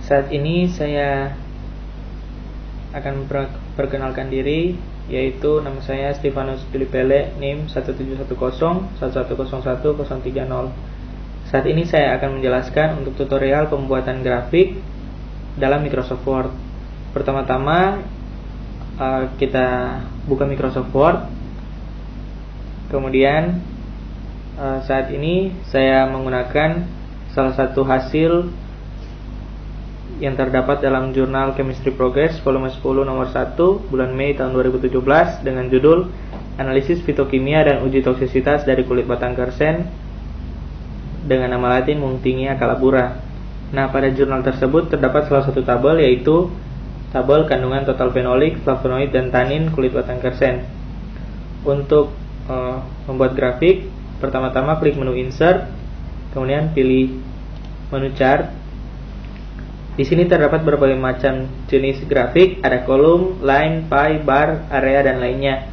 Saat ini saya akan perkenalkan diri, yaitu nama saya Stefanus Pilipele, NIM 1710110101030. Saat ini saya akan menjelaskan untuk tutorial pembuatan grafik dalam Microsoft Word. Pertama-tama kita buka Microsoft Word. Kemudian saat ini saya menggunakan salah satu hasil yang terdapat dalam jurnal Chemistry Progress volume 10 nomor 1 bulan Mei tahun 2017 dengan judul Analisis Fitokimia dan Uji Toksisitas dari Kulit Batang Kersen dengan nama latin Muntingia calabura. Nah, pada jurnal tersebut terdapat salah satu tabel, yaitu tabel kandungan total fenolik, flavonoid, dan tanin kulit batang kersen. Untuk membuat grafik, pertama-tama klik menu Insert, kemudian pilih menu Chart. Di sini terdapat berbagai macam jenis grafik, ada kolom, line, pie, bar, area, dan lainnya.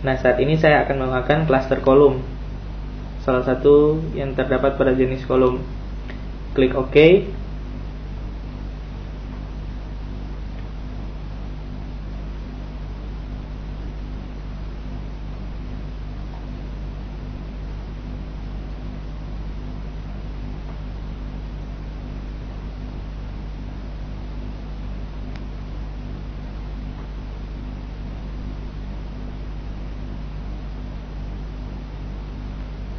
Nah, saat ini saya akan menggunakan cluster kolom, salah satu yang terdapat pada jenis kolom. Klik OK.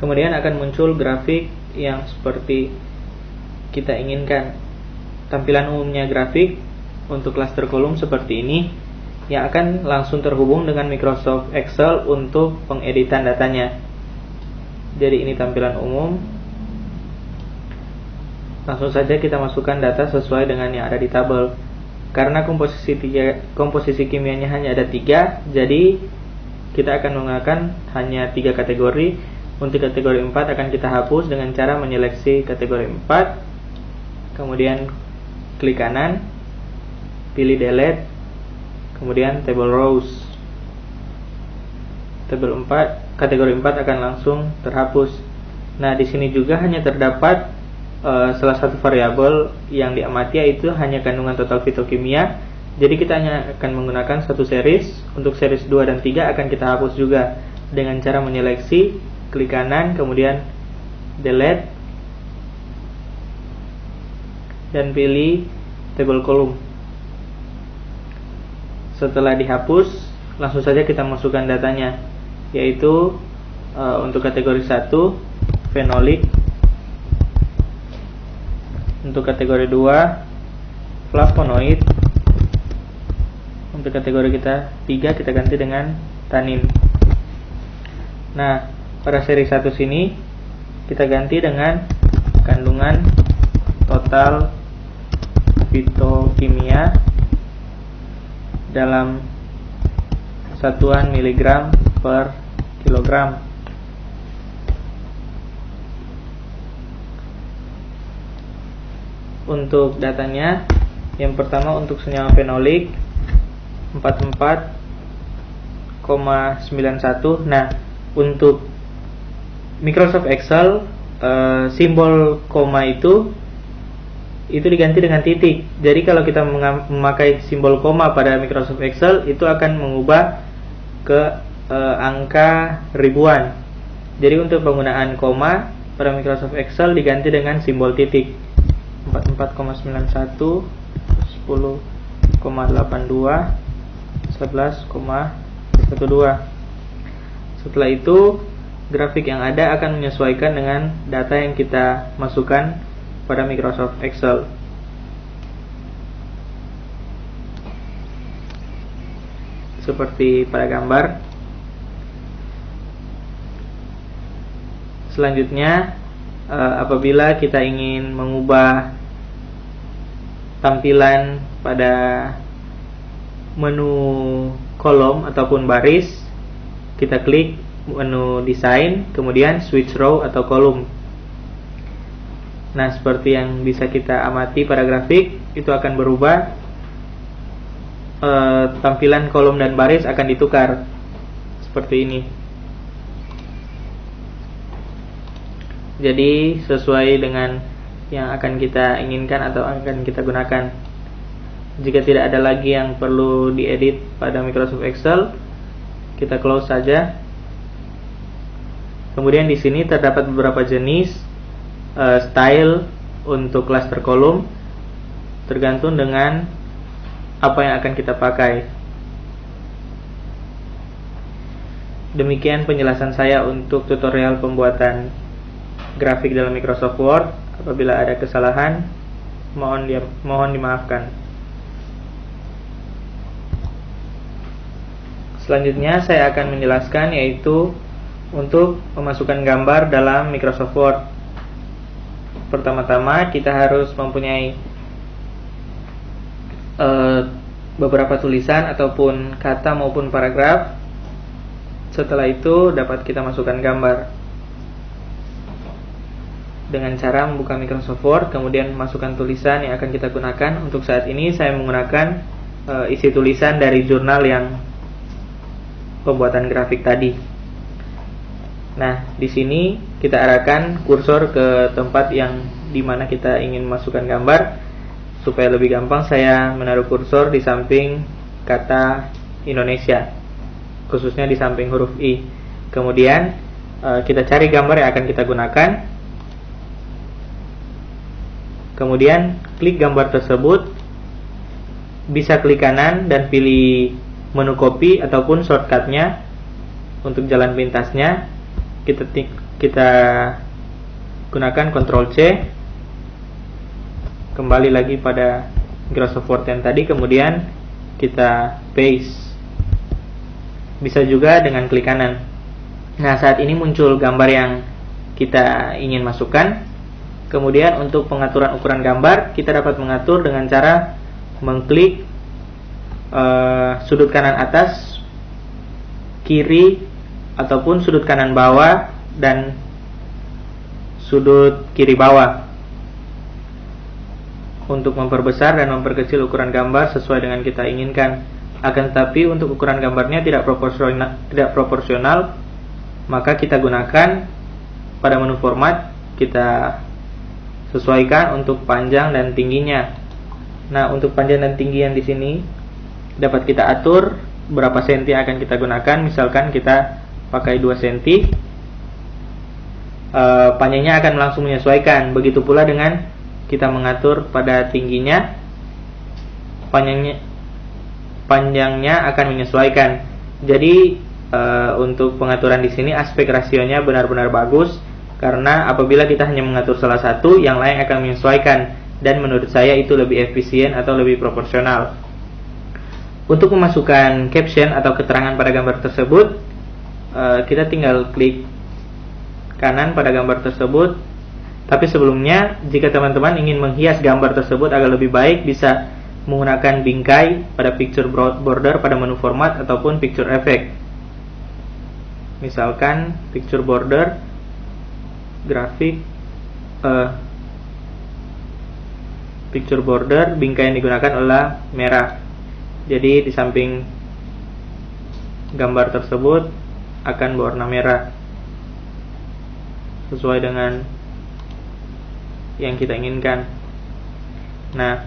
Kemudian akan muncul grafik yang seperti kita inginkan. Tampilan umumnya grafik untuk cluster kolom seperti ini, yang akan langsung terhubung dengan Microsoft Excel untuk pengeditan datanya. Jadi ini tampilan umum. Langsung saja kita masukkan data sesuai dengan yang ada di tabel. Karena komposisi kimianya hanya ada 3, jadi kita akan menggunakan hanya 3 kategori. Untuk kategori 4 akan kita hapus dengan cara menyeleksi kategori 4. Kemudian klik kanan, pilih delete, kemudian table rows. Kategori 4 akan langsung terhapus. Nah, di sini juga hanya terdapat salah satu variabel yang diamati, yaitu hanya kandungan total fitokimia. Jadi kita hanya akan menggunakan satu series. Untuk series 2 dan 3 akan kita hapus juga dengan cara menyeleksi. Klik kanan, kemudian delete, dan pilih table column. Setelah dihapus, langsung saja kita masukkan datanya, yaitu untuk kategori 1 fenolik, untuk kategori 2 flavonoid, untuk kategori 3 kita ganti dengan tanin. Nah, pada seri 1 sini kita ganti dengan kandungan total fitokimia dalam satuan miligram per kilogram. Untuk datanya, yang pertama untuk senyawa fenolik 44,91. Nah, untuk Microsoft Excel simbol koma itu diganti dengan titik. Jadi kalau kita memakai simbol koma pada Microsoft Excel, itu akan mengubah ke angka ribuan. Jadi untuk penggunaan koma pada Microsoft Excel diganti dengan simbol titik. 44,91, 10,82, 11,12. Setelah itu grafik yang ada akan menyesuaikan dengan data yang kita masukkan pada Microsoft Excel. Seperti pada gambar. Selanjutnya, apabila kita ingin mengubah tampilan pada menu kolom ataupun baris, kita klik menu desain, kemudian switch row atau kolom. Nah, seperti yang bisa kita amati pada grafik, itu akan berubah. Tampilan kolom dan baris akan ditukar seperti ini. Jadi sesuai dengan yang akan kita inginkan atau akan kita gunakan. Jika tidak ada lagi yang perlu diedit pada Microsoft Excel, kita close saja. Kemudian di sini terdapat beberapa jenis style untuk cluster kolom, tergantung dengan apa yang akan kita pakai. Demikian penjelasan saya untuk tutorial pembuatan grafik dalam Microsoft Word. Apabila ada kesalahan, mohon dimaafkan. Selanjutnya saya akan menjelaskan, yaitu untuk memasukkan gambar dalam Microsoft Word. Pertama-tama kita harus mempunyai beberapa tulisan ataupun kata maupun paragraf. Setelah itu dapat kita masukkan gambar dengan cara membuka Microsoft Word, kemudian masukkan tulisan yang akan kita gunakan. Untuk saat ini saya menggunakan isi tulisan dari jurnal yang pembuatan grafik tadi. Nah, di sini kita arahkan kursor ke tempat yang dimana kita ingin masukkan gambar. Supaya lebih gampang, saya menaruh kursor di samping kata Indonesia, khususnya di samping huruf I. Kemudian kita cari gambar yang akan kita gunakan. Kemudian klik gambar tersebut. Bisa klik kanan dan pilih menu copy ataupun shortcutnya. Untuk jalan pintasnya kita gunakan Ctrl C. Kembali lagi pada Microsoft Word yang tadi, kemudian kita paste. Bisa juga dengan klik kanan. Nah, saat ini muncul gambar yang kita ingin masukkan. Kemudian untuk pengaturan ukuran gambar, kita dapat mengatur dengan cara mengklik sudut kanan atas, kiri, ataupun sudut kanan bawah dan sudut kiri bawah, untuk memperbesar dan memperkecil ukuran gambar sesuai dengan kita inginkan. Akan tetapi untuk ukuran gambarnya tidak proporsional, maka kita gunakan pada menu format, kita sesuaikan untuk panjang dan tingginya. Nah, untuk panjang dan tinggi yang di sini dapat kita atur berapa senti akan kita gunakan. Misalkan kita pakai 2 senti, panjangnya akan langsung menyesuaikan. Begitu pula dengan kita mengatur pada tingginya, panjangnya akan menyesuaikan. Jadi untuk pengaturan di sini aspek rasionya benar-benar bagus, karena apabila kita hanya mengatur salah satu, yang lain akan menyesuaikan, dan menurut saya itu lebih efisien atau lebih proporsional. Untuk memasukkan caption atau keterangan pada gambar tersebut, kita tinggal klik kanan pada gambar tersebut. Tapi sebelumnya, jika teman-teman ingin menghias gambar tersebut agar lebih baik, bisa menggunakan bingkai pada picture border pada menu format ataupun picture effect. Misalkan picture border, grafik, picture border, bingkai yang digunakan adalah merah. Jadi di samping gambar tersebut akan berwarna merah sesuai dengan yang kita inginkan. Nah,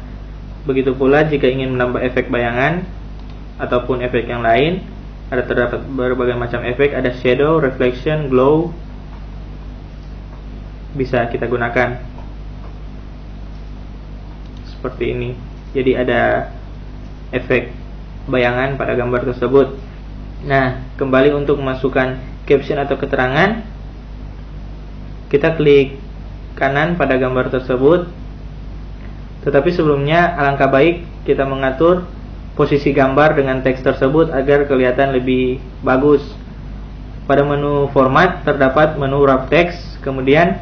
begitu pula jika ingin menambah efek bayangan ataupun efek yang lain, terdapat berbagai macam efek, ada shadow, reflection, glow, bisa kita gunakan seperti ini. Jadi ada efek bayangan pada gambar tersebut. Nah, kembali untuk memasukkan caption atau keterangan, kita klik kanan pada gambar tersebut. Tetapi sebelumnya alangkah baik kita mengatur posisi gambar dengan teks tersebut agar kelihatan lebih bagus. Pada menu format terdapat menu wrap text, kemudian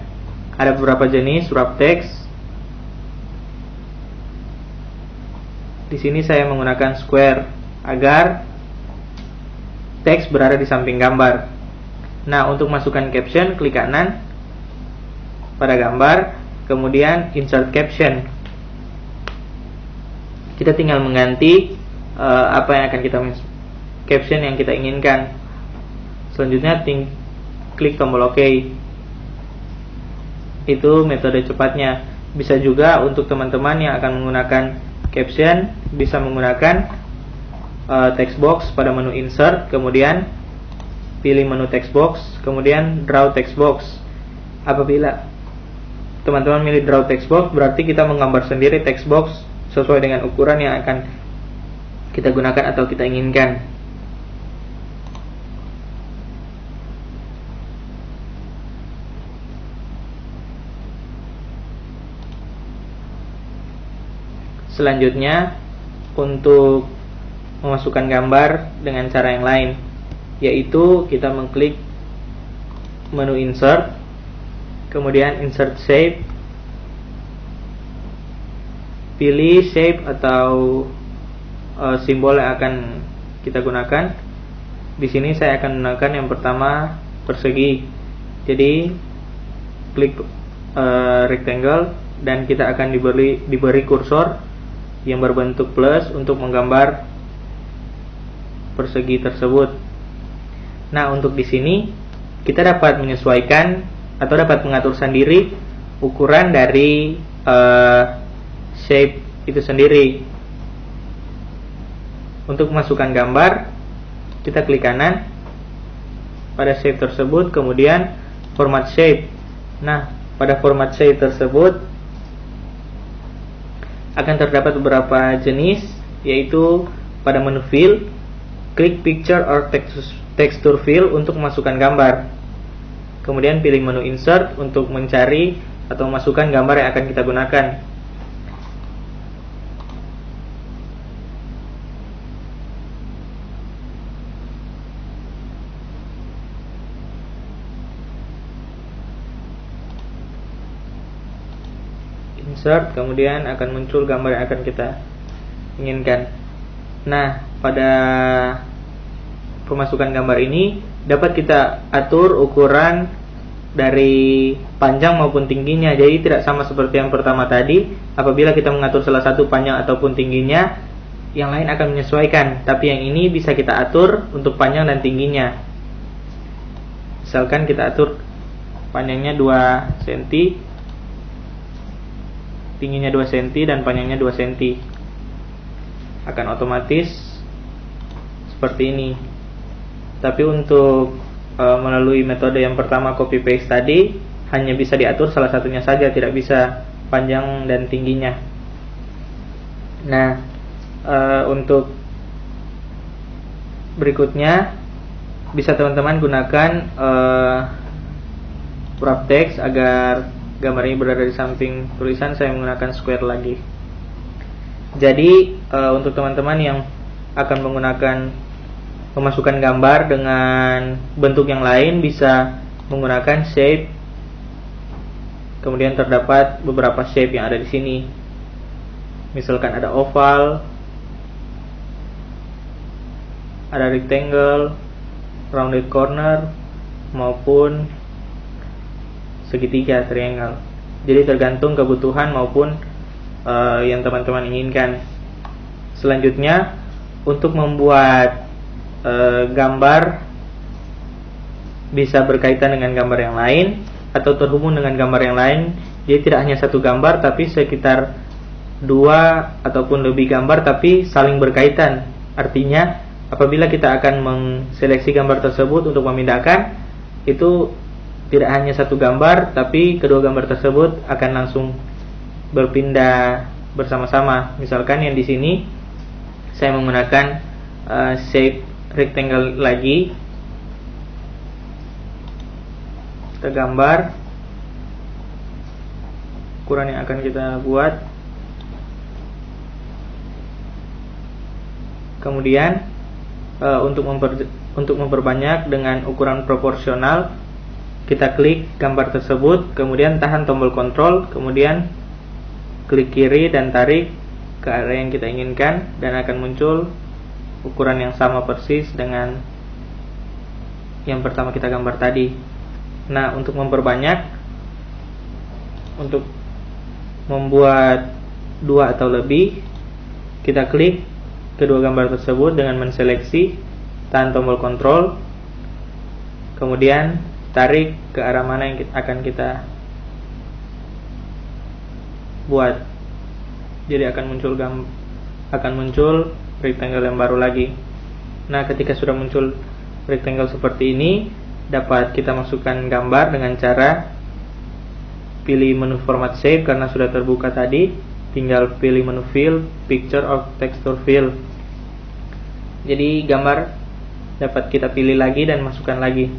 ada beberapa jenis wrap text. Di sini saya menggunakan square agar teks berada di samping gambar. Nah, untuk masukkan caption, klik kanan pada gambar, kemudian insert caption. Kita tinggal mengganti apa yang akan kita caption yang kita inginkan. Selanjutnya klik tombol OK. Itu metode cepatnya. Bisa juga untuk teman-teman yang akan menggunakan caption, bisa menggunakan text box pada menu insert, kemudian pilih menu text box, kemudian draw text box. Apabila teman-teman milih draw text box, berarti kita menggambar sendiri text box sesuai dengan ukuran yang akan kita gunakan atau kita inginkan. Selanjutnya, untuk memasukkan gambar dengan cara yang lain, yaitu kita mengklik menu insert, kemudian insert shape, pilih shape atau simbol yang akan kita gunakan. Di sini saya akan gunakan yang pertama persegi. Jadi klik rectangle dan kita akan diberi kursor yang berbentuk plus untuk menggambar persegi tersebut. Nah, untuk di sini kita dapat menyesuaikan atau dapat mengatur sendiri ukuran dari shape itu sendiri. Untuk memasukkan gambar, kita klik kanan pada shape tersebut, kemudian format shape. Nah, pada format shape tersebut akan terdapat beberapa jenis, yaitu pada menu fill, klik picture or texture fill untuk memasukkan gambar. Kemudian pilih menu insert untuk mencari atau memasukkan gambar yang akan kita gunakan. Insert, kemudian akan muncul gambar yang akan kita inginkan. Nah, pada pemasukan gambar ini dapat kita atur ukuran dari panjang maupun tingginya. Jadi tidak sama seperti yang pertama tadi. Apabila kita mengatur salah satu panjang ataupun tingginya, yang lain akan menyesuaikan. Tapi yang ini bisa kita atur untuk panjang dan tingginya. Misalkan kita atur panjangnya 2 cm, tingginya 2 cm dan panjangnya 2 cm. Akan otomatis seperti ini. Tapi untuk melalui metode yang pertama copy paste tadi, hanya bisa diatur salah satunya saja, tidak bisa panjang dan tingginya. Nah, untuk berikutnya bisa teman-teman gunakan wrap text agar gambar ini berada di samping tulisan. Saya menggunakan square lagi. Jadi untuk teman-teman yang akan menggunakan memasukkan gambar dengan bentuk yang lain, bisa menggunakan shape. Kemudian terdapat beberapa shape yang ada di sini. Misalkan ada oval, ada rectangle, rounded corner, maupun segitiga, triangle. Jadi tergantung kebutuhan maupun yang teman-teman inginkan. Selanjutnya, untuk membuat gambar bisa berkaitan dengan gambar yang lain atau terhubung dengan gambar yang lain. Jadi tidak hanya satu gambar, tapi sekitar 2 ataupun lebih gambar tapi saling berkaitan. Artinya apabila kita akan menseleksi gambar tersebut untuk memindahkan, itu tidak hanya satu gambar, tapi kedua gambar tersebut akan langsung berpindah bersama-sama. Misalkan yang di sini saya menggunakan shape rectangle lagi. Kita gambar ukuran yang akan kita buat. Kemudian untuk memperbanyak dengan ukuran proporsional, kita klik gambar tersebut, kemudian tahan tombol kontrol, kemudian klik kiri dan tarik ke area yang kita inginkan, dan akan muncul ukuran yang sama persis dengan yang pertama kita gambar tadi. Nah, untuk memperbanyak, untuk membuat 2 atau lebih, kita klik kedua gambar tersebut dengan menseleksi, tahan tombol kontrol, kemudian tarik ke arah mana yang akan kita buat. Jadi akan muncul rectangle yang baru lagi. Nah, ketika sudah muncul rectangle seperti ini, dapat kita masukkan gambar dengan cara pilih menu format shape karena sudah terbuka tadi, tinggal pilih menu fill, picture or texture fill. Jadi gambar dapat kita pilih lagi dan masukkan lagi.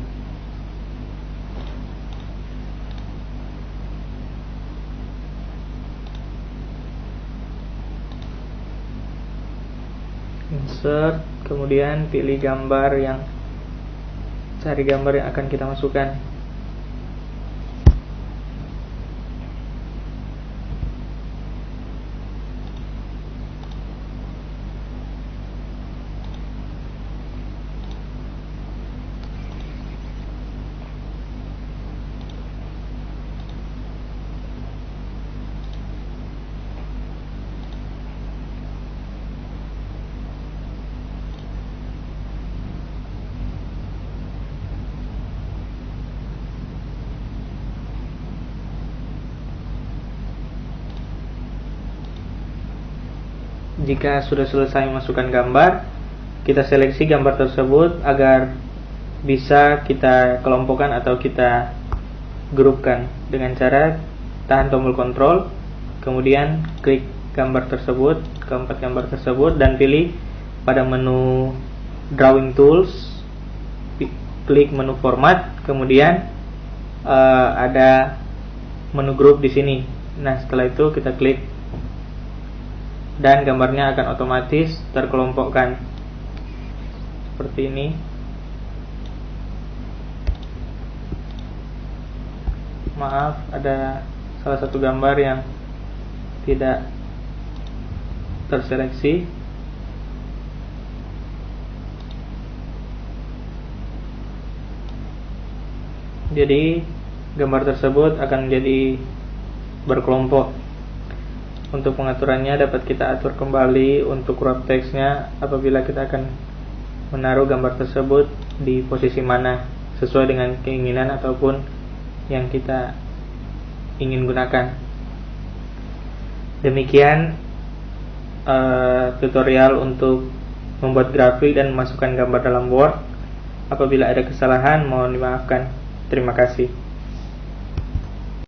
Insert, kemudian pilih gambar yang cari gambar yang akan kita masukkan. Jika sudah selesai memasukkan gambar, kita seleksi gambar tersebut agar bisa kita kelompokkan atau kita grupkan dengan cara tahan tombol kontrol, kemudian klik gambar tersebut, keempat gambar tersebut, dan pilih pada menu drawing tools, klik menu format, kemudian ada menu group di sini. Nah, setelah itu kita klik dan gambarnya akan otomatis terkelompokkan seperti ini. Maaf, ada salah satu gambar yang tidak terseleksi. Jadi gambar tersebut akan menjadi berkelompok. Untuk pengaturannya dapat kita atur kembali untuk wrap text-nya apabila kita akan menaruh gambar tersebut di posisi mana sesuai dengan keinginan ataupun yang kita ingin gunakan. Demikian tutorial untuk membuat grafik dan memasukkan gambar dalam Word. Apabila ada kesalahan mohon dimaafkan. Terima kasih.